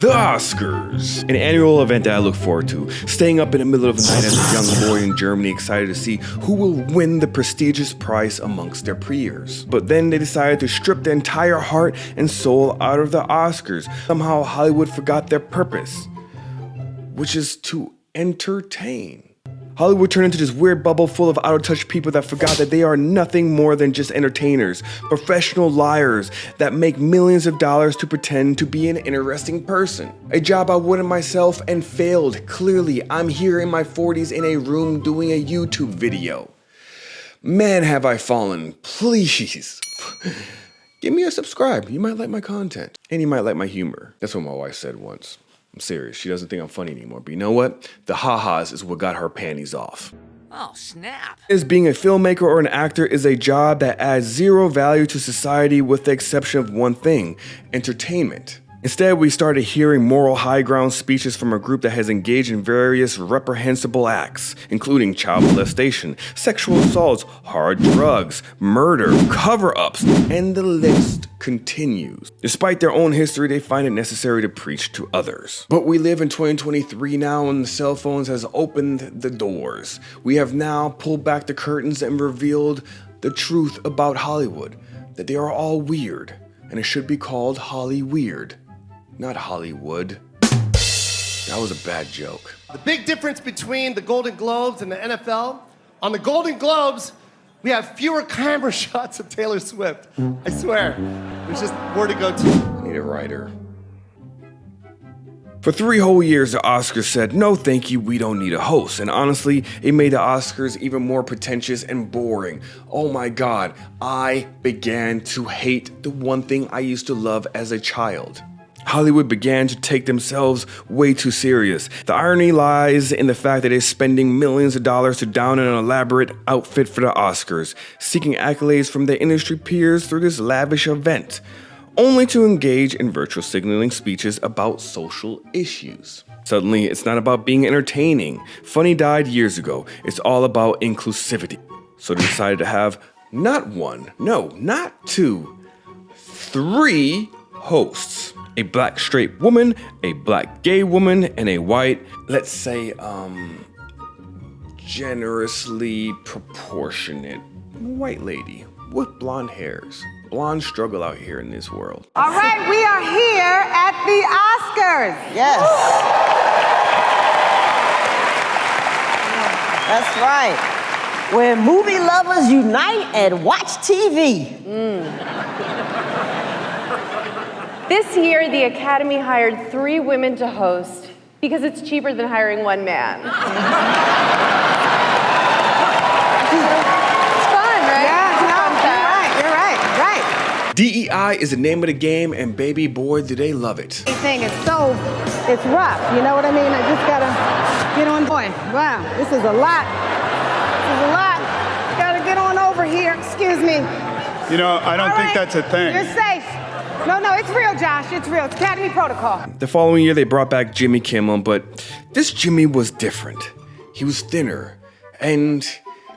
The Oscars, an annual event that I look forward to, staying up in the middle of the night as a young boy in Germany excited to see who will win the prestigious prize amongst their peers. But then they decided to strip the entire heart and soul out of the Oscars. Somehow Hollywood forgot their purpose, which is to entertain. Hollywood turned into this weird bubble full of out-of-touch people that forgot that they are nothing more than just entertainers, professional liars that make millions of dollars to pretend to be an interesting person. A job I wanted myself and failed. Clearly, I'm here in my 40s in a room doing a YouTube video. Man, have I fallen. Please. Give me a subscribe. You might like my content. And you might like my humor. That's what my wife said once. I'm serious, she doesn't think I'm funny anymore, but you know what? The ha-has is what got her panties off. Oh, snap. As being a filmmaker or an actor is a job that adds zero value to society with the exception of one thing, entertainment. Instead, we started hearing moral high ground speeches from a group that has engaged in various reprehensible acts, including child molestation, sexual assaults, hard drugs, murder, cover-ups, and the list continues. Despite their own history, they find it necessary to preach to others. But we live in 2023 now, and the cell phones has opened the doors. We have now pulled back the curtains and revealed the truth about Hollywood, that they are all weird, and it should be called Holly Weird. Not Hollywood. That was a bad joke. The big difference between the Golden Globes and the NFL, on the Golden Globes, we have fewer camera shots of Taylor Swift. I swear. There's just more to go to. I need a writer. For 3 whole years, the Oscars said, no thank you, we don't need a host. And honestly, it made the Oscars even more pretentious and boring. Oh my God, I began to hate the one thing I used to love as a child. Hollywood began to take themselves way too serious. The irony lies in the fact that they're spending millions of dollars to don an elaborate outfit for the Oscars, seeking accolades from their industry peers through this lavish event, only to engage in virtual signaling speeches about social issues. Suddenly, it's not about being entertaining. Funny died years ago. It's all about inclusivity. So they decided to have not one, no, not 2, 3 hosts. A black straight woman, a black gay woman, and a white, let's say, generously proportionate white lady with blonde hairs. Blondes struggle out here in this world. All right, we are here at the Oscars. Yes. That's right. Where movie lovers unite and watch TV. This year, the Academy hired 3 women to host because it's cheaper than hiring one man. It's fun, right? Yeah, you're right. DEI is the name of the game, and baby boy, do they love it. Thing is it's rough, you know what I mean? I just gotta get on. Boy, wow, this is a lot. Gotta get on over here, excuse me. You know, I don't think that's a thing. You're safe. No, it's real, Josh. It's real. It's Academy protocol. The following year, they brought back Jimmy Kimmel, but this Jimmy was different. He was thinner, and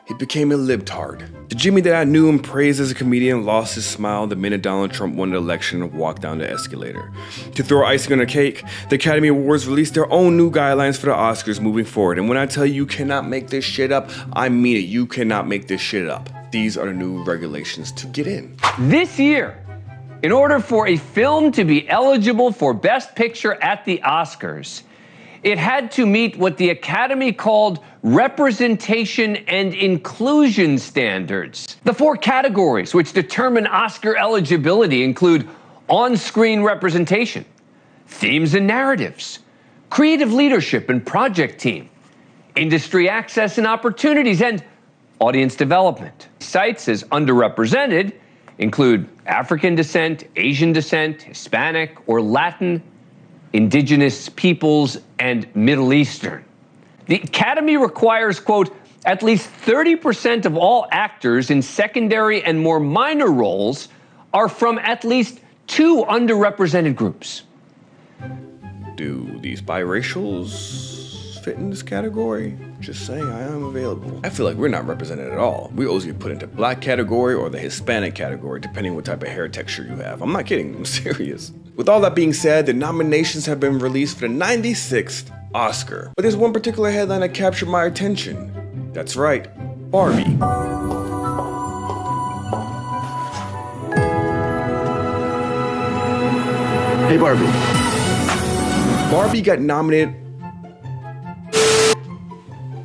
he became a libtard. The Jimmy that I knew and praised as a comedian lost his smile the minute Donald Trump won the election and walked down the escalator. To throw icing on the cake, the Academy Awards released their own new guidelines for the Oscars moving forward. And when I tell you cannot make this shit up, I mean it. You cannot make this shit up. These are the new regulations to get in. This year, in order for a film to be eligible for Best Picture at the Oscars, it had to meet what the Academy called representation and inclusion standards. The 4 categories which determine Oscar eligibility include on-screen representation, themes and narratives, creative leadership and project team, industry access and opportunities, and audience development. Sites as underrepresented include African descent, Asian descent, Hispanic or Latin, Indigenous peoples, and Middle Eastern. The Academy requires, quote, at least 30% of all actors in secondary and more minor roles are from at least 2 underrepresented groups. Do these biracials fit in this category? Just saying, I am available. I feel like we're not represented at all. We always get put into black category or the Hispanic category, depending what type of hair texture you have. I'm not kidding, I'm serious. With all that being said, the nominations have been released for the 96th Oscar. But there's one particular headline that captured my attention. That's right, Barbie. Hey, Barbie. Barbie got nominated.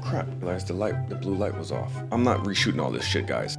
Crap, I realized the blue light was off. I'm not reshooting all this shit, guys.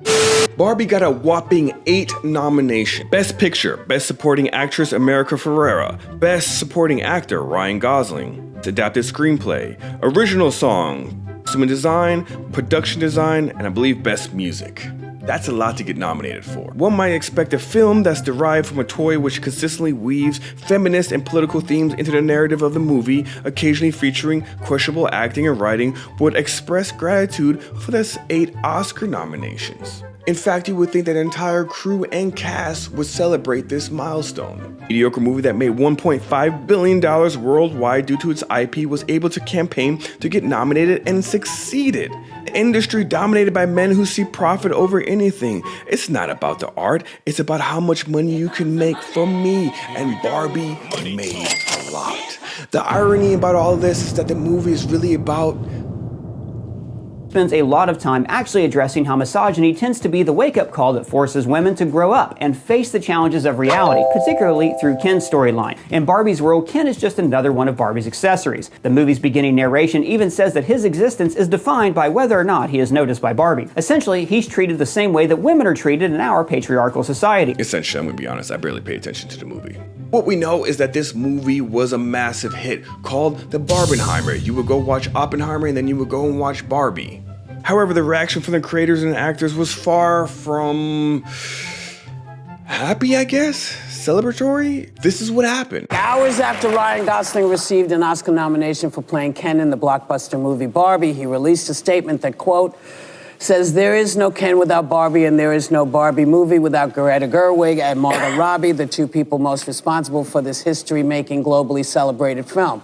Barbie got a whopping 8 nominations. Best Picture, Best Supporting Actress America Ferrera, Best Supporting Actor Ryan Gosling, Adapted Screenplay, Original Song, Costume Design, Production Design, and I believe Best Music. That's a lot to get nominated for. One might expect a film that's derived from a toy which consistently weaves feminist and political themes into the narrative of the movie, occasionally featuring questionable acting and writing, would express gratitude for the 8 Oscar nominations. In fact, you would think that the entire crew and cast would celebrate this milestone. A mediocre movie that made $1.5 billion worldwide due to its IP was able to campaign to get nominated and succeeded. The industry dominated by men who see profit over anything. It's not about the art, it's about how much money you can make from me, and Barbie made a lot. The irony about all this is that the movie is really about spends a lot of time actually addressing how misogyny tends to be the wake-up call that forces women to grow up and face the challenges of reality, particularly through Ken's storyline. In Barbie's world, Ken is just another one of Barbie's accessories. The movie's beginning narration even says that his existence is defined by whether or not he is noticed by Barbie. Essentially, he's treated the same way that women are treated in our patriarchal society. Essentially, I'm gonna be honest, I barely paid attention to the movie. What we know is that this movie was a massive hit called the Barbenheimer. You would go watch Oppenheimer and then you would go and watch Barbie. However, the reaction from the creators and actors was far from happy, I guess? Celebratory? This is what happened. Hours after Ryan Gosling received an Oscar nomination for playing Ken in the blockbuster movie Barbie, he released a statement that, quote, says, "There is no Ken without Barbie, and there is no Barbie movie without Greta Gerwig and Margot Robbie, the 2 people most responsible for this history-making, globally celebrated film.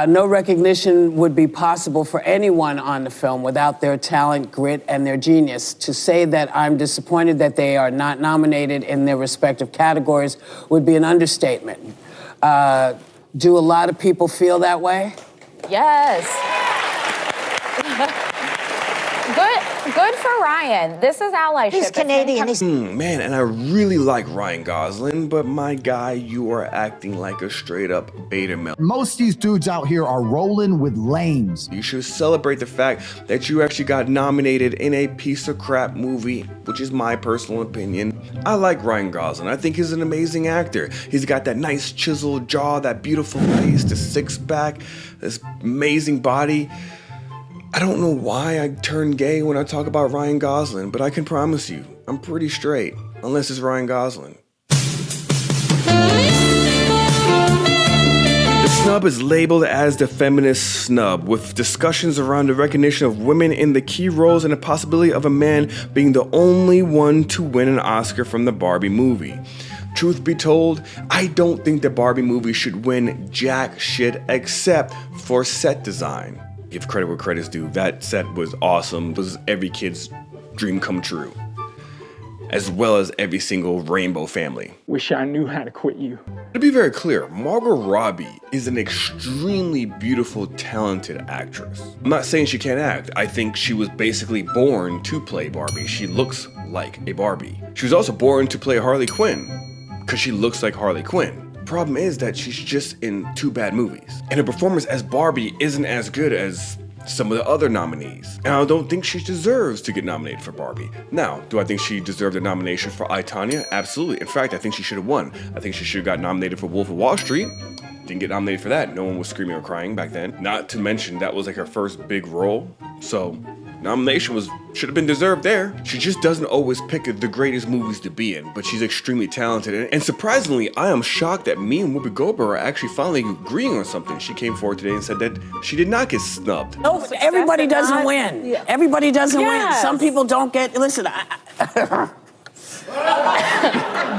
No recognition would be possible for anyone on the film without their talent, grit, and their genius. To say that I'm disappointed that they are not nominated in their respective categories would be an understatement." Do a lot of people feel that way? Yes. Good for Ryan. This is allyship. He's Canadian. Man, and I really like Ryan Gosling, but my guy, you are acting like a straight up beta male. Most of these dudes out here are rolling with lames. You should celebrate the fact that you actually got nominated in a piece of crap movie, which is my personal opinion. I like Ryan Gosling. I think he's an amazing actor. He's got that nice chiseled jaw, that beautiful face, the 6-pack, this amazing body. I don't know why I turn gay when I talk about Ryan Gosling, but I can promise you, I'm pretty straight, unless it's Ryan Gosling. The snub is labeled as the feminist snub, with discussions around the recognition of women in the key roles and the possibility of a man being the only one to win an Oscar from the Barbie movie. Truth be told, I don't think the Barbie movie should win jack shit except for set design. Give credit where credit's due. That set was awesome. It was every kid's dream come true, as well as every single rainbow family. Wish I knew how to quit you. To be very clear, Margot Robbie is an extremely beautiful, talented actress. I'm not saying she can't act. I think she was basically born to play Barbie. She looks like a Barbie. She was also born to play Harley Quinn, because she looks like Harley Quinn. Problem is that she's just in 2 bad movies, and her performance as Barbie isn't as good as some of the other nominees. And I don't think she deserves to get nominated for Barbie. Now, do I think she deserved a nomination for I, Tonya? Absolutely. In fact, I think she should have won. I think she should have got nominated for Wolf of Wall Street. Didn't get nominated for that. No one was screaming or crying back then. Not to mention that was like her first big role. So nomination should have been deserved there. She just doesn't always pick the greatest movies to be in, but she's extremely talented. And surprisingly, I am shocked that me and Whoopi Goldberg are actually finally agreeing on something. She came forward today and said that she did not get snubbed. No, everybody doesn't win. Yeah. Everybody doesn't win. Some people don't get, listen,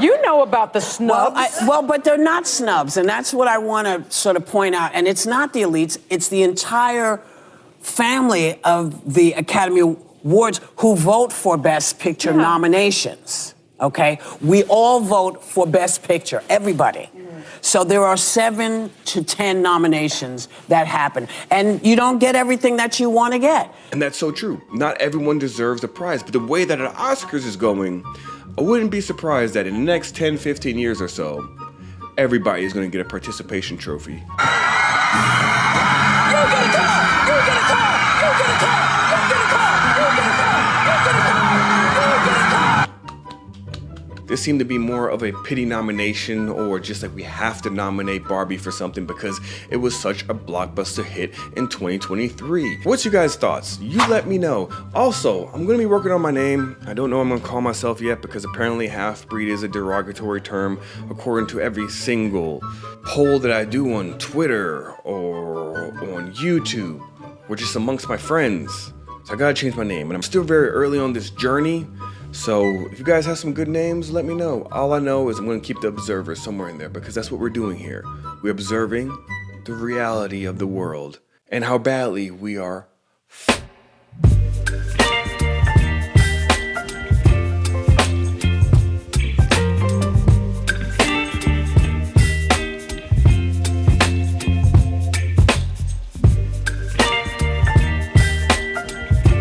You know about the snubs. Well, but they're not snubs, and that's what I want to sort of point out. And it's not the elites, it's the entire family of the Academy Awards who vote for Best Picture nominations, okay? We all vote for Best Picture, everybody. So there are 7 to 10 nominations that happen. And you don't get everything that you want to get. And that's so true. Not everyone deserves a prize, but the way that an Oscars is going, I wouldn't be surprised that in the next 10, 15 years or so, everybody is going to get a participation trophy. This seemed to be more of a pity nomination, or just like we have to nominate Barbie for something because it was such a blockbuster hit in 2023. What's your guys' thoughts? You let me know. Also, I'm gonna be working on my name. I don't know what I'm gonna call myself yet because apparently half-breed is a derogatory term according to every single poll that I do on Twitter or on YouTube or just amongst my friends. So I gotta change my name, and I'm still very early on this journey. So if you guys have some good names, let me know. All I know is I'm gonna keep the Observer somewhere in there because that's what we're doing here. We're observing the reality of the world and how badly we are